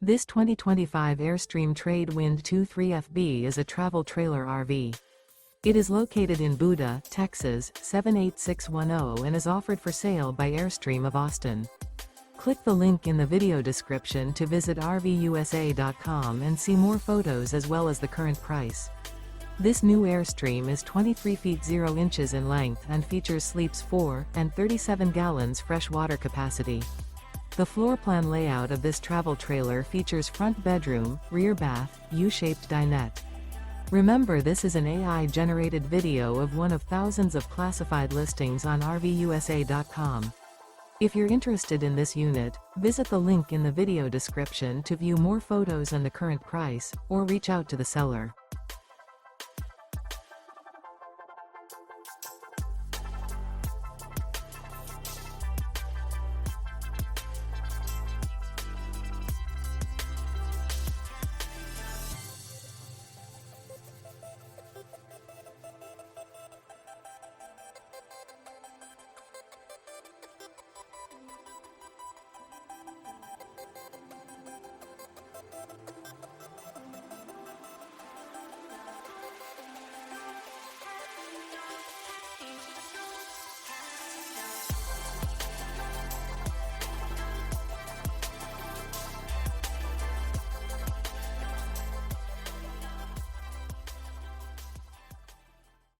This 2025 Airstream Trade Wind 23FB is a travel trailer RV. It is located in Buda, Texas, 78610 and is offered for sale by Airstream of Austin. Click the link in the video description to visit RVUSA.com and see more photos as well as the current price. This new Airstream is 23 feet 0 inches in length and features sleeps 4 and 37 gallons fresh water capacity. The floor plan layout of this travel trailer features front bedroom, rear bath, U-shaped dinette. Remember, this is an AI-generated video of one of thousands of classified listings on RVUSA.com. If you're interested in this unit, visit the link in the video description to view more photos and the current price, or reach out to the seller.